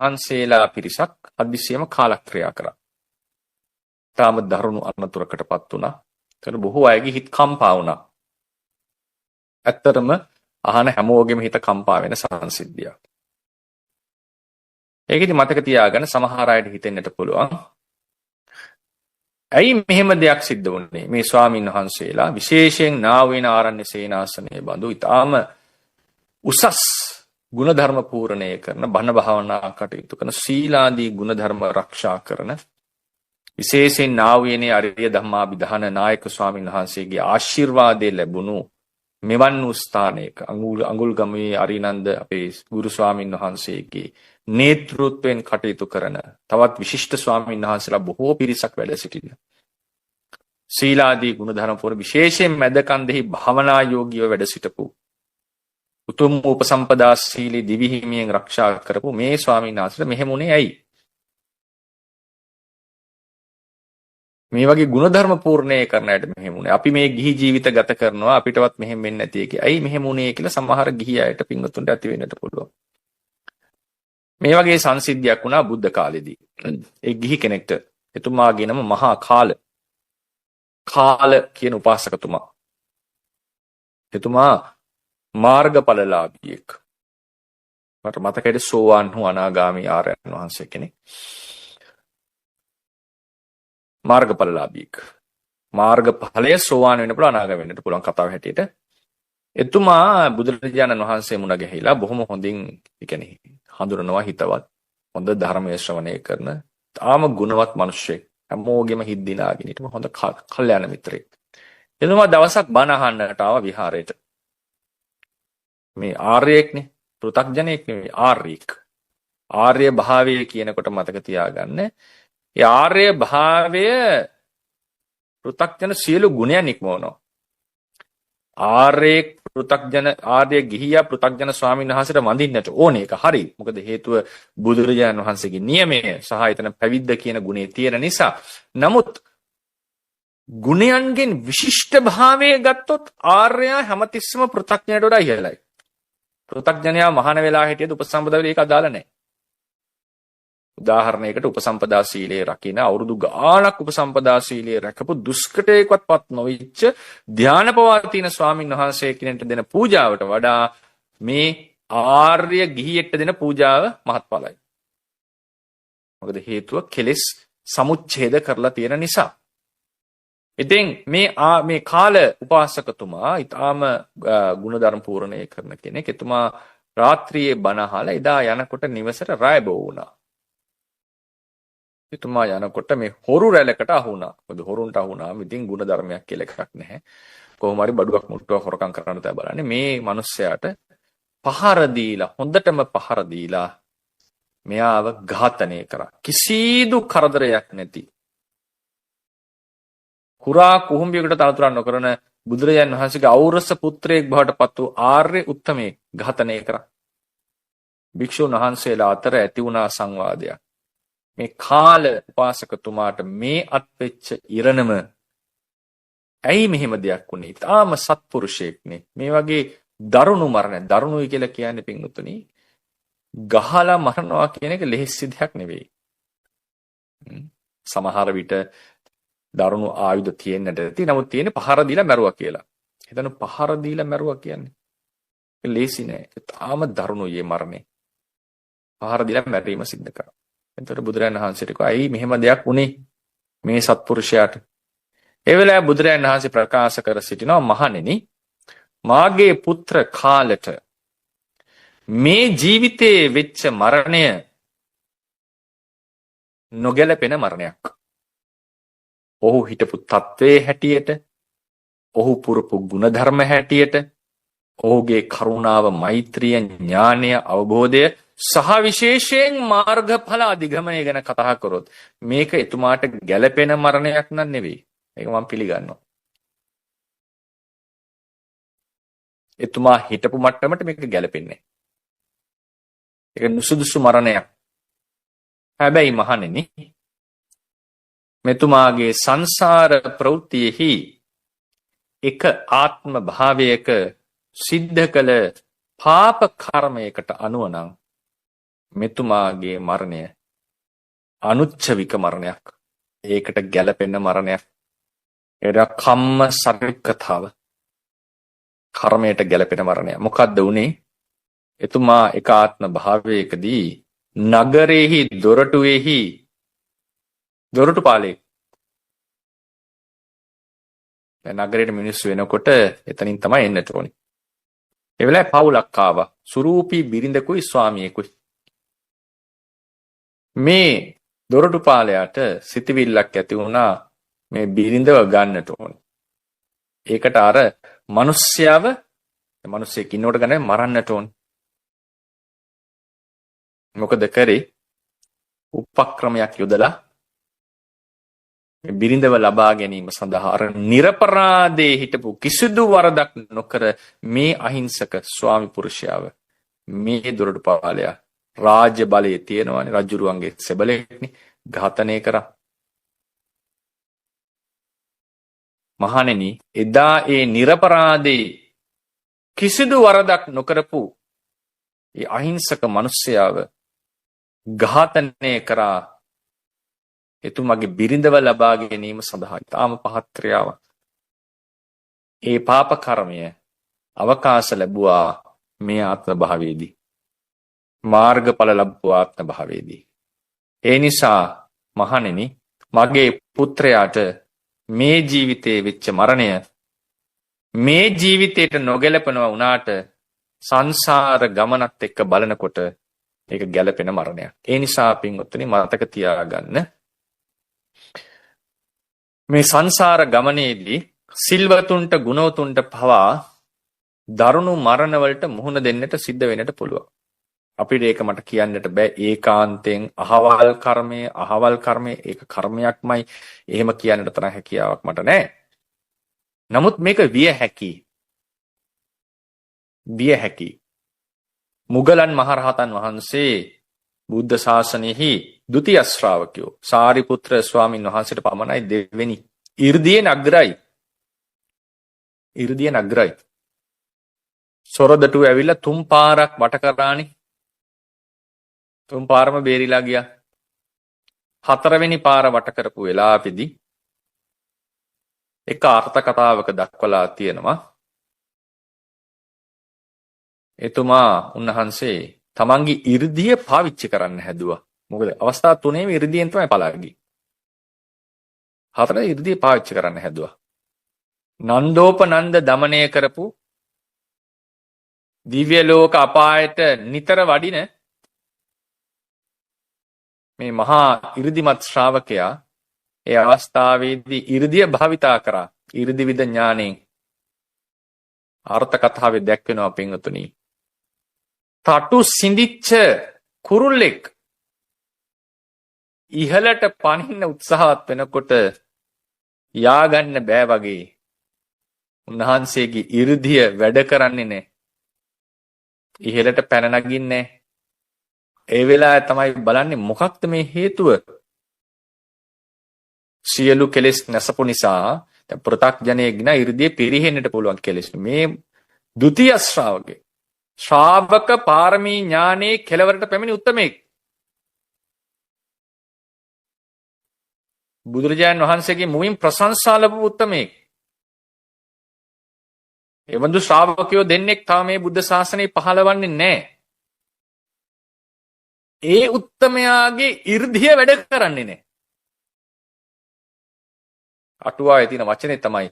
වහන්සේලා පිරිසක් හදිස්සියම කාලක්‍රියා කරා. තාම දරුණු අනතුරකටපත් වුණා. ඒතර බොහෝ අයගේ හිත කම්පා වුණා. ඇත්තටම අහන හැමෝගෙම හිත කම්පා වෙන සංසිද්ධියක්. ඒකෙදි මතක තියාගන්න සමහර අයට හිතෙන්නට පුළුවන්. ඇයි මෙහෙම දෙයක් සිද්ධ වුණේ? මේ ස්වාමීන් වහන්සේලා විශේෂයෙන් නාවින ආරණ්‍ය සේනාසනයේ බඳු ඊටාම උසස් ගුණධර්ම පූර්ණය කරන බණ භාවනා කටයුතු කරන සීලාදී ගුණධර්ම ආරක්ෂා කරන විශේෂයෙන් නාවිනේ අරිය ධම්මාභිධාන නායක ස්වාමීන් වහන්සේගේ ආශිර්වාදය ලැබුණු මෙවන් වූ ස්ථානයක අඟුල්ගමේ අරිනන්ද අපේ ගුරු ස්වාමීන් වහන්සේගේ නේතෘත්වයෙන් කටයුතු කරන තවත් විශිෂ්ට ස්වාමීන් වහන්සේලා බොහෝ පිරිසක් වැඩ සිටින. සීලාදී ගුණධර්ම පූර්ණ විශේෂයෙන් මැදකන්දෙහි භාවනා යෝගීව වැඩ සිටපු උතුම් උපසම්පදා සීලී දිවි හිමියෙන් ආරක්ෂා කරපු මේ ස්වාමීන් වහන්සේලා මෙහෙමුනේ ඇයි? මේ වගේ ගුණධර්ම පූර්ණේ කරන අයට මෙහෙමුනේ. අපි මේ ගිහි ජීවිත ගත කරනවා අපිටවත් මෙහෙම වෙන්නේ නැති එකයි. ඇයි මෙහෙමුනේ කියලා සමහර ගිහි අයට පින්වතුන්ට ඇති වෙන්නට පුළුවන්. මේ වගේ සංසිද්ධියක් වුණා බුද්ධ කාලෙදී. ඒ ගිහි කෙනෙක්ට එතුමාගේ නම මහා කාල කියන උපාසකතුමා. එතුමා මාර්ගඵලලාභියෙක්. මට මතකයි සෝවාන් වූ අනාගාමී ආර්යයන් වහන්සේ කෙනෙක්. මාර්ගඵලලාභියෙක්. මාර්ගඵලය සෝවාන් වෙන්න පුළුවන් අනාගාමී වෙන්නට පුළුවන් කතාව හැටියට. එතුමා බුදුරජාණන් වහන්සේ මුණ ගැහිලා බොහොම හොඳින් කියන්නේ හඳුනනවා හිතවත් හොඳ ධර්මයේ ශ්‍රවණය කරන තාම ගුණවත් මිනිස්සෙක්. හැමෝගෙම හිත් දිනාගෙන හිටම හොඳ කල්යාණ මිත්‍රයෙක්. එතුමා දවසක් බණ අහන්නට ආව විහාරයට. මේ ආර්යෙක්නේ පෘථග්ජනෙක් නෙවෙයි ආර්යෙක්. ආර්ය භාවය කියනකොට මතක තියාගන්න. ඒ ආර්ය භාවය පෘථග්ජන සියලු ගුණයන් ඉක්මවනවා. ආර්ය ගිහියා පෘථග්ජන ස්වාමීන් වහන්සේට වඳින්නට ඕනේ. ඒක හරි. මොකද හේතුව බුදුරජාණන් වහන්සේගේ නියමය සහ එතන පැවිද්ද කියන ගුණේ තියෙන නිසා. නමුත් ගුණයන්ගෙන් විශිෂ්ට භාවය ගත්තොත් ආර්යයා හැමතිස්සම පෘථග්ජනයට වඩා ඉහළයි. පෘථග්ජනයා මහාන වෙලා හිටියද උපසම්පදා වෙලේ ඒක අදාළ නැහැ. උදාහරණයකට උපසම්පදා සීලයේ රකින්න අවුරුදු ගාණක් උපසම්පදා සීලයේ රැකපු දුෂ්කටයකටපත් නොවිච්ච ධානපවාතින ස්වාමීන් වහන්සේ කෙනෙක්ට දෙන පූජාවට වඩා මේ ආර්ය ගිහියෙක්ට දෙන පූජාව මහත්ඵලයි. මොකද හේතුව කෙලෙස් සමුච්ඡේද කරලා තියෙන නිසා. ඉතින් මේ කාල උපාසකතුමා ඊටාම ගුණධර්ම පූර්ණේ කරන කෙනෙක්. එතුමා රාත්‍රියේ බණ අහලා එදා යනකොට නිවසට රායබෝ වුණා. එතුමා යනකොට මේ හොරු රැලකට අහු වුණා. මොකද හොරුන්ට අහු වුණාම ඉතින් ගුණධර්මයක් කියලා එකක් නැහැ. කොහොම හරි බඩුවක් මුට්ටුවක් හොරකම් කරන්න තමයි බලන්නේ. මේ මිනිස්සයාට පහර දීලා හොඳටම පහර දීලා මෙයාව ඝාතනය කරා. කිසිදු කරදරයක් නැති කුරා කුහුඹියකට තනතුරක් නොකරන බුදුරජාණන් වහන්සේගේ ඖරස පුත්‍රයෙක් බවට පත් වූ ආර්ය උත්තමයෙක් ඝාතනය කරා. භික්ෂුන් වහන්සේලා අතර ඇති වුණා සංවාදයක්. මේ කාල උපාසකතුමාට මේ අත්වෙච්ච ඉරණම ඇයි මෙහෙම දෙයක් වුනේ? ඊටාම සත්පුරුෂයෙක්නේ. මේ වගේ දරුණු මරණ දරුණුයි කියලා කියන්නේ පින්වතුනි ගහලා මරනවා කියන එක ලෙහෙසි දෙයක් නෙවෙයි. සමහර විට දරුණු ආයුධ තියෙන්නට ඇති. නමුත් තියෙන්නේ පහර දීලා මැරුවා කියලා. හිතන්න පහර දීලා මැරුවා කියන්නේ. ඒක ලේසි නෑ. තාම දරුණුයි මේ මරණය. පහර දීලා මැරීම සිද්ධ කරා. එතකොට බුදුරජාණන් වහන්සේට කිව්වා "ඇයි මෙහෙම දෙයක් වුනේ මේ සත්පුරුෂයාට?" ඒ වෙලාවේ බුදුරජාණන් වහන්සේ ප්‍රකාශ කර සිටිනවා "මහණෙනි, මාගේ පුත්‍ර කාලට මේ ජීවිතයේ වෙච්ච මරණය නොගැලපෙන මරණයක්. ඔහු හිටපු තත්වයේ හැටියට, ඔහු පුරපු ගුණධර්ම හැටියට, ඔහුගේ කරුණාව, මෛත්‍රිය, ඥානය, අවබෝධය සහ විශේෂයෙන් මාර්ගඵල අධිගමනය ගැන කතා කරොත් මේක එතුමාට ගැළපෙන මරණයක් නන් නෙවෙයි. ඒක මම පිළිගන්නවා. එතුමා හිටපු මට්ටමට මේක ගැළපෙන්නේ නැහැ. ඒක නුසුදුසු මරණයක්. හැබැයි මහණෙනි, මෙතුමාගේ සංසාර ප්‍රවෘත්තියෙහි එක ආත්ම භාවයක සිද්ධ කළ පාප කර්මයකට අනුව නම් මෙතුමාගේ මරණය අනුච්චවික මරණයක්. ඒකට ගැළපෙන මරණයක්. ඒක කම්ම සරික්කතාව. කර්මයට ගැළපෙන මරණයක්. මොකද්ද උනේ? එතුමා එක ආත්ම භාවයකදී නගරෙහි දොරටුවේහි දොරටුපාලේ නගරයට මිනිස්සු වෙනකොට එතනින් තමයි එන්නට ඕනේ. ඒ වෙලාවේ පවුලක් ආවා. සුරූපී බිරිඳකුයි ස්වාමියෙකුයි. මේ දොරටුපාලයාට සිතවිල්ලක් ඇති වුණා මේ බිරිඳව ගන්නට ඕනේ. ඒකට අර මිනිස්යාව මිනිස්සෙක් ඉන්නකොට ගන්නේ මරන්නට ඕනේ. මොකද කරේ? උපක්‍රමයක් යොදලා බිරිඳව ලබා ගැනීම සඳහා අර නිර්පරාදේ හිටපු කිසිදු වරදක් නොකර මේ අහිංසක ස්වාමි පුරුෂයාව මේ දොරටුපාලයා රාජ්‍ය බලයේ තියෙනවානේ රජුරුවන්ගේ සෙබළෙක්නේ ඝාතනය කරා. මහණෙනි එදා ඒ නිර්පරාදේ කිසිදු වරදක් නොකරපු ඒ අහිංසක මිනිසයාව ඝාතනය කරා එතුමාගේ බිරිඳව ලබා ගැනීම සඳහා තාම පහත් ක්‍රියාවක්. ඒ පාප කර්මය අවකාශ ලැබුවා මේ ආත්ම භාවයේදී. මාර්ගඵල ලැබුව ආත්ම භාවයේදී. ඒ නිසා මහණෙනි මගේ පුත්‍රයාට මේ ජීවිතයේ වෙච්ච මරණය මේ ජීවිතයට නොගැලපෙනවා වුණාට සංසාර ගමනත් එක්ක බලනකොට ඒක ගැලපෙන මරණයක්. ඒ නිසා පින්වත්නි මතක තියාගන්න මේ සංසාර ගමනේදී සිල්වතුන්ට ගුණවතුන්ට පවා දරුණු මරණ වලට මුහුණ දෙන්නට සිද්ධ වෙන්නට පුළුවන්. අපිට ඒක මට කියන්නට බෑ ඒකාන්තයෙන් අහවල් කර්මය ඒක කර්මයක්මයි එහෙම කියන්නට තරම් හැකියාවක් මට නැහැ. නමුත් මේක විය හැකි. මුගලන් මහරහතන් වහන්සේ බුද්ධ ශාසනයෙහි ဒုတိ ය ශ්‍රාවකයෝ සාරිපුත්‍ර ස්වාමීන් වහන්සේට පමණයි දෙවෙනි. 이르දියෙන් අග්‍රයි. සොරදටුව ඇවිල්ලා තුන් පාරක් වට කරානේ. තුන් පාරම බේරිලා ගියා. හතරවෙනි පාර වට කරපු වෙලාවේදී එක අර්ථ කතාවක දක්වලා තියෙනවා. එතුමා උන්වහන්සේ තමන්ගේ 이르දිය පාවිච්චි කරන්න හැදුවා. මොකද අවස්ථා තුනේම 이르දියෙන් තමයි පලා ගියේ. හතර 이르දිය පාවිච්චි කරන්න හැදුවා. නන්දෝපනන්ද দমনය කරපු දිව්‍ය ලෝක අපායට නිතර වඩින මේ මහා 이르දිමත් ශ්‍රාවකයා ඒ අවස්ථාවේදී 이르දිය භාවිතා කරා. 이르දි විද ඥාණයෙන් අර්ථ කතාවේ දැක්වෙනවා පින්වතුනි. තටු සිඳිච්ච කුරුල්ලෙක් ඉහළට පනින්න උත්සාහවත් වෙනකොට යාගන්න බෑ වගේ උන්වහන්සේගේ 이르දිය වැඩ කරන්නේ නැහැ. ඉහළට පැන නගින්නේ. ඒ වෙලාවේ තමයි බලන්නේ මොකක්ද මේ හේතුව? සියලු කෙලෙස් නැසපු නිසා දැන් ප්‍රත්‍යක්ඥයේ ගින 이르දිය පිරිහෙන්නට පුළුවන් කෙලෙස්. මේ ဒုတိ ය ශ්‍රාවකේ ශ්‍රාවක පාරමී ඥානේ කෙලවරට පැමිණි උත්තමෙක්. බුදුරජාණන් වහන්සේගේ මුවින් ප්‍රශංසා ලැබු උත්තමෙක්. එවඳු ශ්‍රාවකයෝ දෙන්නෙක් තාම මේ බුද්ධ ශාසනය පහළවන්නේ නැහැ. ඒ උත්තමයාගේ 이르දිය වැඩ කරන්නේ නැහැ. අටුවාවේ තියෙන වචනේ තමයි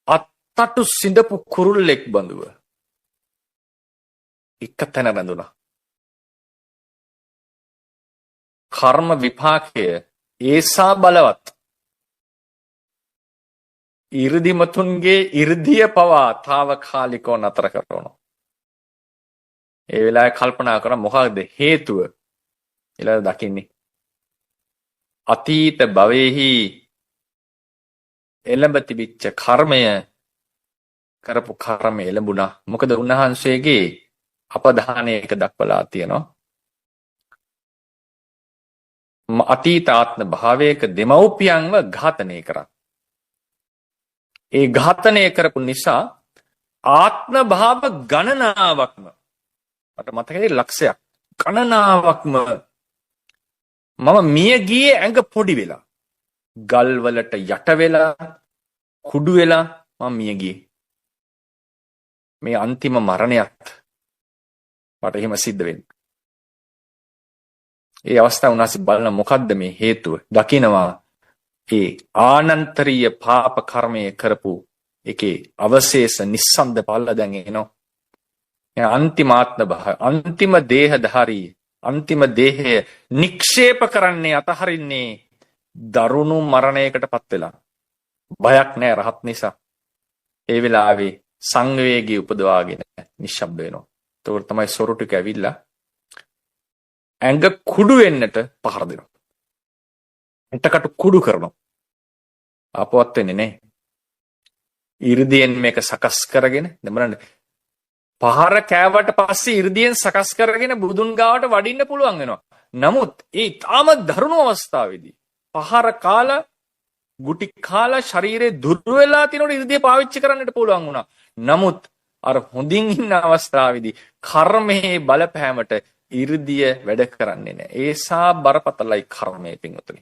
අත්තටු සිඳපු කුරුල්ලෙක් බඳුව. එක තැන රැඳුණා. කර්ම විපාකය ඒසා බලවත්. 이르දිමතුන්ගේ 이르දිය පවා తాවකාලිකව නතර කරනවා. ඒ වෙලාවේ කල්පනා කරා මොකක්ද හේතුව? ඊළඟ දකින්නේ අතීත භවයේහි එළඹ තිබිච්ච කර්මය කරපු කර්මය එළඹුණා. මොකද උන්වහන්සේගේ අපදානයක දක්වලා තියෙනවා. අතීතාත්ම භාවයක දෙමව්පියන්ව ඝාතනය කරා. ඒ ඝාතනය කරපු නිසා ආත්ම භාව ගණනාවක්ම මට මතකයි ලක්ෂයක් ගණනාවක්ම මම මිය ගියේ ඇඟ පොඩි වෙලා. ගල් වලට යට වෙලා කුඩු වෙලා මම මිය ගියේ. මේ අන්තිම මරණයත් මට එහෙම සිද්ධ වෙන්නේ. ඒ අවස්ථාව උනාසි බලන මොකද්ද මේ හේතුව? දකිනවා ඒ ආනන්තරීය පාප කර්මය කරපු එකේ අවශේෂ නිස්සන්ද පල්ල දැන් එනවා. අන්තිමාත්ම භාව අන්තිම දේහධාරී අන්තිම දේහය නික්ෂේප කරන්නේ අතහරින්නේ දරුණු මරණයකටපත් වෙලා. බයක් නැහැ රහත් නිසා. ඒ වෙලාවේ සංවේගී උපදවාගෙන නිශ්ශබ්ද වෙනවා. ඒතකොට තමයි සොරු ටික ඇවිල්ලා ඇඟ කුඩු වෙන්නට පහර දෙනවා. එතකට කුඩු කරනවා. ආපවත් වෙන්නේ නැහැ. ඉර්ධියෙන් මේක සකස් කරගෙන දෙමරන්නේ පහර කෑවට පස්සේ ඉර්ධියෙන් සකස් කරගෙන බුදුන් ගාවට වඩින්න පුළුවන් වෙනවා. නමුත් ඒ තාම දරුණු අවස්ථාවේදී පහර කාලා ගුටි කාලා ශරීරේ දුර්වල වෙලා තිනොට ඉර්ධිය පාවිච්චි කරන්නට පුළුවන් වුණා. නමුත් අර හොඳින් ඉන්න අවස්ථාවේදී කර්මයේ බලපෑමට ඉර්ධිය වැඩ කරන්නේ නැහැ. ඒසා බරපතලයි කර්මයේ පින්වතුනි.